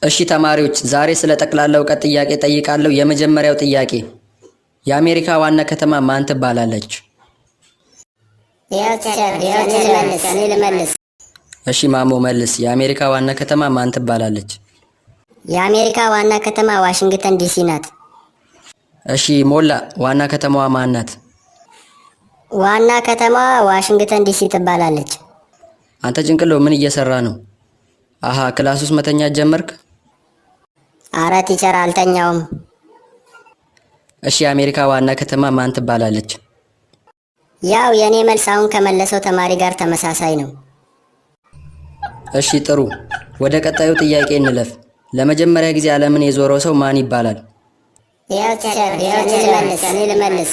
እሺ ተማሪዎች ዛሬ ስለ ጠቅላላ እውቀት ጥያቄ ጠይቃለሁ። የመጀመሪያው ጥያቄ የአሜሪካ ዋና ከተማ ማን ትባላለች? እሺ ማሞ መልስ። የአሜሪካ ዋና ከተማ ማን ትባላለች? የአሜሪካ ዋና ከተማ ዋሽንግተን ዲሲ ናት። እሺ ሞላ ዋና ከተማዋ ማን ናት? ዋና ከተማዋ ዋሽንግተን ዲሲ ትባላለች። አንተ ጭንቅሎ ምን እየሰራ ነው? አሃ ክላስ ውስጥ መተኛት ጀመርክ? አረ ቲቸር አልተኛውም። እሺ የአሜሪካ ዋና ከተማ ማን ትባላለች? ያው የኔ መልስ አሁን ከመለሰው ተማሪ ጋር ተመሳሳይ ነው። እሺ ጥሩ፣ ወደ ቀጣዩ ጥያቄ እንለፍ። ለመጀመሪያ ጊዜ ዓለምን የዞረው ሰው ማን ይባላል? ያው ቲቸር እኔ ልመልስ።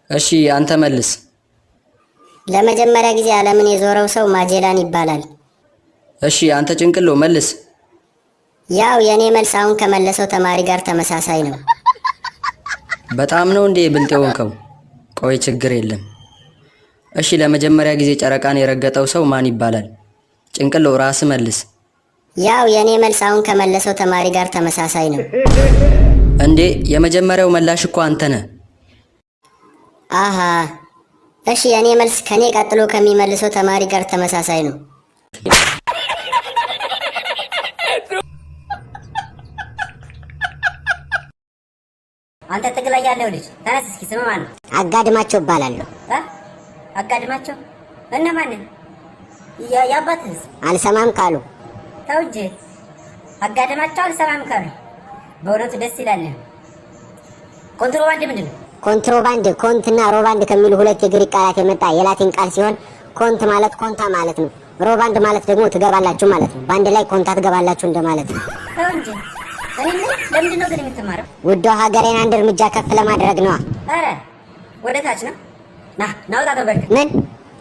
እሺ አንተ መልስ። ለመጀመሪያ ጊዜ ዓለምን የዞረው ሰው ማጄላን ይባላል። እሺ አንተ ጭንቅሎ መልስ። ያው የኔ መልስ አሁን ከመለሰው ተማሪ ጋር ተመሳሳይ ነው። በጣም ነው እንዴ ብልጥ የሆንከው? ቆይ ችግር የለም። እሺ ለመጀመሪያ ጊዜ ጨረቃን የረገጠው ሰው ማን ይባላል? ጭንቅሎ ራስ መልስ። ያው የኔ መልስ አሁን ከመለሰው ተማሪ ጋር ተመሳሳይ ነው። እንዴ የመጀመሪያው መላሽ እኮ አንተ ነህ። አሃ እሺ የኔ መልስ ከኔ ቀጥሎ ከሚመልሰው ተማሪ ጋር ተመሳሳይ ነው። አንተ ትግል ላይ ያለው ልጅ ተነስ እስኪ ስም ማን ነው? አጋድማቸው እባላለሁ። አጋድማቸው? እነማን? ያባትህስ? አልሰማም ካሉ ተው እንጂ አጋድማቸው አልሰማም ካሉ በእውነቱ ደስ ይላል። ኮንትሮባንድ ምንድን ነው? ኮንትሮባንድ ኮንትና ሮባንድ ከሚሉ ሁለት የግሪክ ቃላት የመጣ የላቲን ቃል ሲሆን ኮንት ማለት ኮንታ ማለት ነው። ሮባንድ ማለት ደግሞ ትገባላችሁ ማለት ነው። በአንድ ላይ ኮንታ ትገባላችሁ እንደማለት ነው። ተው እንጂ ለምንድን ነው ግን የምትማረው? ውዷ ሀገሬን አንድ እርምጃ ከፍ ለማድረግ ነዋ። ኧረ ወደ ታች ነው። ናውጣ ተበርክ። ምን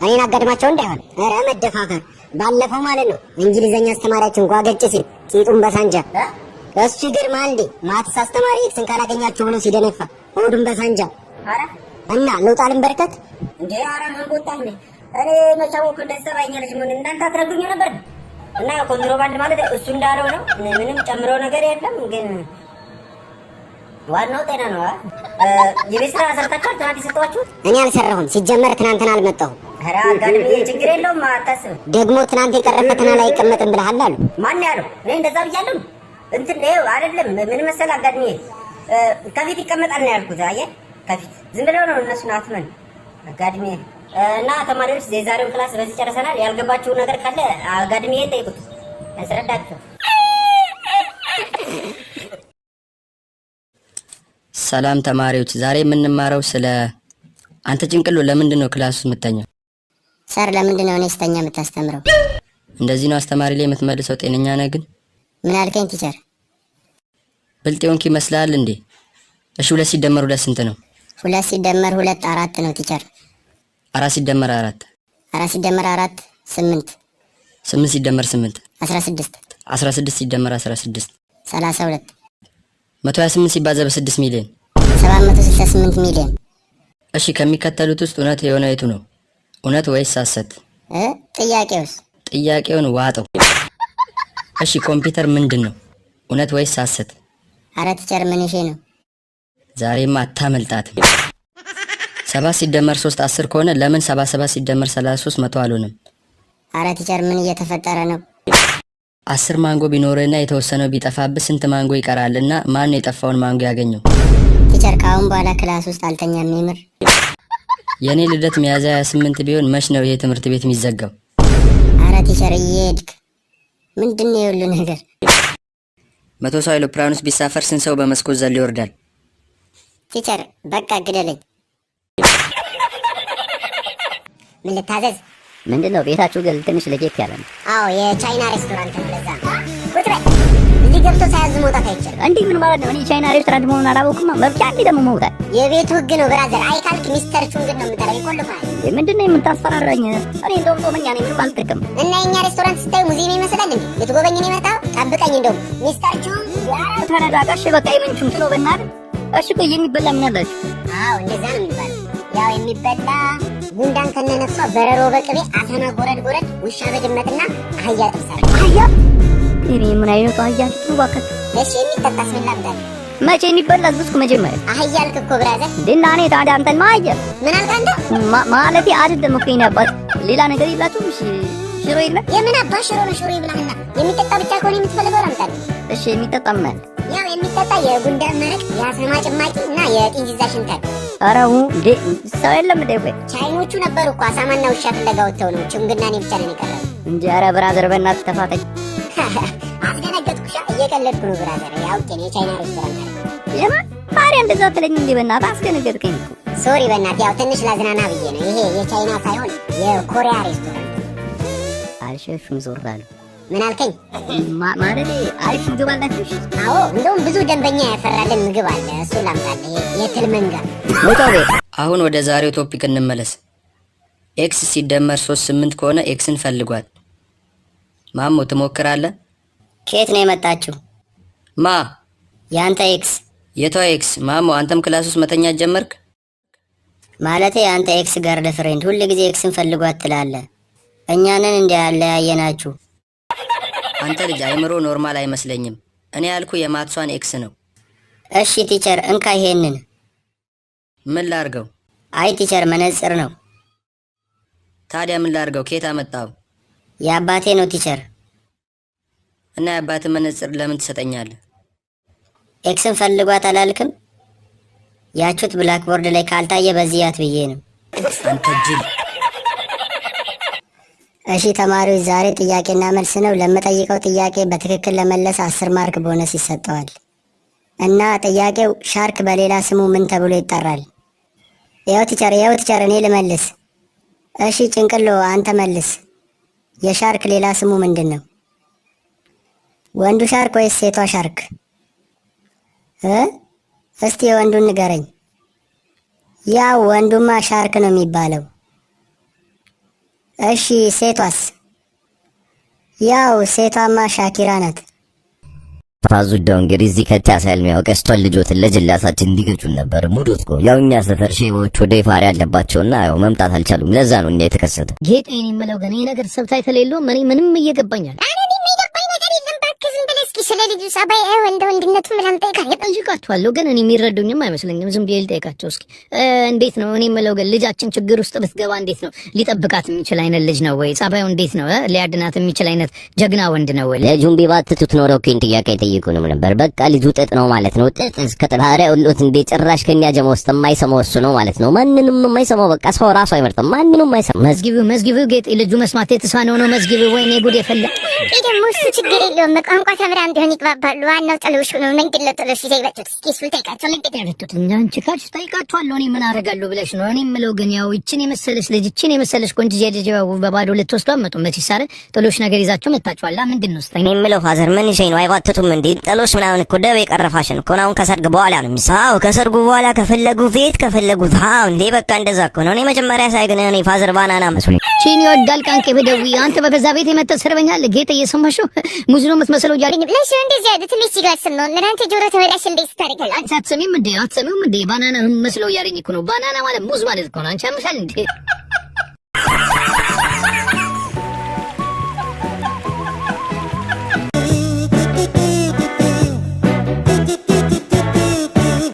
እኔን አጋድማቸው እንዳይሆን። ኧረ መደፋፈር። ባለፈው ማለት ነው እንግሊዘኛ አስተማሪያችን ጓገጭ ሲል ቂጡን በሳንጃ እሱ ይገርማል እንዴ። ማትስ አስተማሪ ኤክስን ካላገኛችሁ ብሎ ሲደነፋ ሆዱን በሳንጃ። ኧረ እና ልውጣ ልንበርከት እንዴ? ኧረ ምን ቦታህ ነህ? እኔ መቻወቅ እንደሰራኛለች ምን እናንተ አትረዱኝ ነበር። እና ኮንትሮባንድ ማለት እሱ እንዳለው ነው። ምንም ጨምሮ ነገር የለም። ግን ዋናው ጤና ነው። የቤት ስራ ሰርታችኋል? ትናንት የሰጠኋችሁት? እኔ አልሰራሁም። ሲጀመር ትናንትና አልመጣሁም። ኧረ አጋድም ችግር የለውም አታስብ። ደግሞ ትናንት የቀረ ፈተና ላይ አይቀመጥም ብለሃል አሉ። ማን ያለው? እኔ እንደዛ ብያለሁ? እንትን ነው አይደለም። ምን መሰል አጋድሜ ከፊት ይቀመጣል ነው ያልኩት። አየህ ከፊት ዝም ብለው ነው እነሱን አትመን አጋድሜ። እና ተማሪዎች የዛሬውን ክላስ በዚህ ጨርሰናል። ያልገባችሁ ነገር ካለ አጋድሜ ጠይቁት ያስረዳችሁ። ሰላም ተማሪዎች፣ ዛሬ የምንማረው ስለ አንተ ጭንቅሎ ለምንድን ነው ክላስ ውስጥ የምተኛው? ሰር ለምንድን ነው እኔ ስተኛ የምታስተምረው? እንደዚህ ነው አስተማሪ ላይ የምትመልሰው? ጤነኛ ነህ ግን? ምን አልከኝ ቲቸር? ብልጥ የሆንክ ይመስልሃል እንዴ? እሺ 2 ሲደመር 2 ስንት ነው? 2 ሲደመር 2 4 ነው ቲቸር። 4 ሲደመር 4 4 ሲደመር 4 8 8 ሲደመር 8 16 16 ሲደመር 16 32 128 ሲባዛ በ6 ሚሊዮን 768 ሚሊዮን። እሺ ከሚከተሉት ውስጥ እውነት የሆነ የቱ ነው? እውነት ወይስ ሐሰት? ጥያቄውስ? ጥያቄውን ዋጠው። እሺ ኮምፒውተር ምንድን ነው? እውነት ወይስ ሐሰት? አረ ቲቸር ምን ይሄ ነው? ዛሬማ አታመልጣትም። 7 ሲደመር 3 10 ከሆነ ለምን 77 ሲደመር 33 መቶ አልሆነም? አረ ቲቸር ምን እየተፈጠረ ነው? 10 ማንጎ ቢኖርና የተወሰነው ቢጠፋብህ ስንት ማንጎ ይቀራል? እና ማን ነው የጠፋውን ማንጎ ያገኘው? ቲቸር ካሁን በኋላ ክላስ ውስጥ አልተኛም። ይምር የኔ ልደት ሚያዝያ 28 ቢሆን መች ነው ይሄ ትምህርት ቤት የሚዘጋው? አረ ቲቸር እየሄድክ ምንድን ነው የሁሉ ነገር? 100 ሰው አይሮፕላን ውስጥ ቢሳፈር ስንት ሰው በመስኮት ዘሎ ይወርዳል? ቲቸር በቃ ግደለኝ። ምን ልታዘዝ? ምንድነው? ቤታችሁ ግን ትንሽ ለየት ያለ ነው። አዎ የቻይና ሬስቶራንት ነው። ለዛ ቁጭ በል። እዚህ ገብቶ ሳያዝ መውጣት አይቻልም። እንዴ ምን ማለት ነው? እኔ ቻይና ሬስቶራንት መሆኑን አላወቅኩም። መብቻ እንዴ ደግሞ መውጣት የቤቱ ህግ ነው ብራዘር። አይ ካልክ ሚስተር ቹንግን ነው የምጠራው። ይቆልፋል። ምንድነው የምታስፈራራኝ? እኔ እንደውም ጾመኛ ነኝ፣ ምንም አልጠቀም። እና የኛ ሬስቶራንት ስታይ ሙዚየም ይመስላል እንዴ? ልትጎበኝ ነው የመጣው? ጠብቀኝ። እንደውም ሚስተር ቹንግ ያራው ተረጋጋሽ። በቃ የምንቹም ነው በእናትህ። እሺ ቆይ የሚበላ ምን አላችሁ? አዎ እንደዛ ነው የሚባለው። ያው የሚበላ ጉንዳን ከነነፍሷ፣ በረሮ በቅቤ፣ አተና ጎረድ ጎረድ፣ ውሻ በድመትና አህያ ጥብስ። አህያ እኔ ምን አይነቱ አህያ ነው እባክህ። እሺ የሚጠጣስ ምን ላምጣ? መቼ የሚበላስ ብስኩ መጀመሪያ አህያ አልክ እኮ ብራዘር። እንዴና እኔ ታዲያ አንተን ማየ ምን አልክ አንተ? ማለቴ አይደለም እኮ የኔ አባት ሌላ ነገር የላችሁም? እሺ ሽሮ የለም? የምን አባ ሽሮ ነው? ሽሮ ይብላና የሚጠጣ ብቻ ከሆነ የምትፈልገው ላምጣልህ። እሺ የሚጠጣ ምን አለ? ያው የሚጠጣ የጉንዳን መረቅ፣ የአስማ ጭማቂ እና የጥንዚዛ ሽንታል። አረው እንዴ ሰው የለም እንዴ? ወይ ቻይኖቹ ነበሩ እኮ አሳማና ውሻ ፍለጋ ወጥተው ነው። ችንግና እኔ ብቻ ነን የቀረው እንጂ። ኧረ ብራዘር በእናትህ ተፋተኝ። አስደነገጥኩሽ። እየቀለድኩ ነው ብራዘር። ያው ግን የቻይና ሬስቶራንት ነው። የማ ታዲያ እንደዛ ትለኝ እንዴ? በእናትህ አስደነገጥከኝ። ሶሪ በእናትህ ያው ትንሽ ላዝናና ብዬ ነው። ይሄ የቻይና ሳይሆን የኮሪያ ሬስቶራንት። አልሸሹም ዞር አሉ። ምን አልከኝ? ማለት አሪፍ ምግብ አላችሁ? አዎ እንደውም ብዙ ደንበኛ ያፈራልን ምግብ አለ። እሱ ላምጣልህ። የትል መንጋ አሁን ወደ ዛሬው ቶፒክ እንመለስ። ኤክስ ሲደመር 3 8 ከሆነ ኤክስን ፈልጓል። ማሞ ትሞክራለህ? ከየት ነው የመጣችው? ማ ያንተ ኤክስ። የቷ ኤክስ? ማሞ አንተም ክላስ ውስጥ መተኛት ጀመርክ? ማለቴ ያንተ ኤክስ ገርል ፍሬንድ ሁሉ ጊዜ ኤክስን ፈልጓት ትላለህ። እኛንን እንደ ያለያየናችሁ። አንተ ልጅ አይምሮ ኖርማል አይመስለኝም። እኔ ያልኩ የማትሷን ኤክስ ነው። እሺ ቲቸር እንካ ይሄንን። ምን ላርገው? አይ ቲቸር መነጽር ነው። ታዲያ ምን ላርገው? ከየት አመጣው? የአባቴ ነው ቲቸር። እና የአባቴ መነጽር ለምን ትሰጠኛለህ? ኤክስን ፈልጓት አላልክም? ያቹት ብላክቦርድ ላይ ካልታየ በዚህ ያት ብዬ ነው። አንተ ጅል። እሺ ተማሪዎች ዛሬ ጥያቄና መልስ ነው። ለምጠይቀው ጥያቄ በትክክል ለመለስ 10 ማርክ ቦነስ ይሰጠዋል። እና ጥያቄው ሻርክ በሌላ ስሙ ምን ተብሎ ይጠራል? ያው ቲቸር እኔ ልመልስ። እሺ ጭንቅሎ አንተ መልስ። የሻርክ ሌላ ስሙ ምንድን ነው? ወንዱ ሻርክ ወይስ ሴቷ ሻርክ? እስቲ የወንዱን ንገረኝ። ያው ወንዱማ ሻርክ ነው የሚባለው። እሺ ሴቷስ? ያው ሴቷማ ሻኪራ ናት። ፋዙዳው እንግዲህ እዚህ ከቻሰል ነው ቀስቷል። ልጆትን ለጅላሳችን እንዲገጩን ነበር ሙዶት ነው። ያው እኛ ሰፈር ሼቦች ወደ ይፋሪ ያለባቸውና ያው መምጣት አልቻሉም። ለዛ ነው እንዴ የተከሰተ። ጌጤ እኔ የምለው ግን ይሄ ነገር ሰብታይትል የለውም። እኔ ምንም እየገባኛል። ስለ ልጁ ጸባይ ወንድ ወንድነቱ ምናምን ጠይቃለሁ። ጠይቃቸዋለሁ ግን እኔ የሚረዱኝም አይመስለኝም። ዝም ብዬ ልጠይቃቸው እስኪ። እንዴት ነው እኔ የምለው ግን ልጃችን ችግር ውስጥ ብትገባ እንዴት ነው ሊጠብቃት የሚችል አይነት ልጅ ነው ወይ? ጸባዩ እንዴት ነው? ሊያድናት የሚችል አይነት ጀግና ወንድ ነው ወይ? ልጁን ቢባትቱት ኖሮ እኮ ጥያቄ ጠይቁንም ነበር። በቃ ልጁ ጥጥ ነው ማለት ነው። ጥጥ እስከ ጥላሪያ ሁሉት እንዴ ጭራሽ ከኛ ጀማ ውስጥ የማይሰማው እሱ ነው ማለት ነው። ማንንም የማይሰማው በቃ ሰው ራሱ አይመርጥም። ማንንም የማይሰማው መዝጊቡ ጌጤ ልጁ መስማት የተሳነው ነው መዝጊቡ። ወይኔ ጉድ የፈላ ደግሞ እሱ ችግር የለውም። ቋንቋ ተምራ እንዲሆን ይግባባሉ። ዋናው ጥሎሽ ነው። መንገድ ለጥሎሽ ይዘይባችሁ እስኪ እሱ ጠይቃቸው። ለግድ ያረቱት አንቺ ካች ጠይቃቸዋለሁ። እኔ ምን አደርጋለሁ ብለሽ ነው? እኔ የምለው ግን ያው ይችን የመሰለሽ ልጅ ይችን የመሰለሽ ቆንጆ ልጅ በባዶ ልትወስዱ አመጡ መሲሳረ ጥሎሽ ነገር ይዛችሁ መጣችኋል። ምንድን ነው ስጠኝ? እኔ የምለው ፋዘር ምን ይሸኝ ነው? አይባትቱም እንዴ? ጥሎሽ ምናምን እኮ ደብ የቀረፋሽን እኮ አሁን ከሰርግ በኋላ ነው የሚሳው። ከሰርጉ በኋላ ከፈለጉ ቤት ከፈለጉ ታው እንዴ በቃ እንደዛ እኮ ነው። እኔ መጀመሪያ ሳይገነ እኔ ፋዘር ባናና መስሎኝ ቺኒ ወዳል ቃንቄ በደዊ አንተ በገዛ ቤት የመተሰርበኛል ጌጤ እየሰማሽው ሙዝ ነው የምትመስለው እያለኝ ለሽ እንደዚህ አይነት ትንሽ ሲጋስም ነው ለናንተ ጆሮ ተበላሽ እንዴ ስታርገል አንቺ አትሰሚም እንዴ? ባናና መስለው እያለኝ እኮ ነው። ባናና ማለት ሙዝ ማለት እኮ ነው። አንቺ አምሻል እንዴ?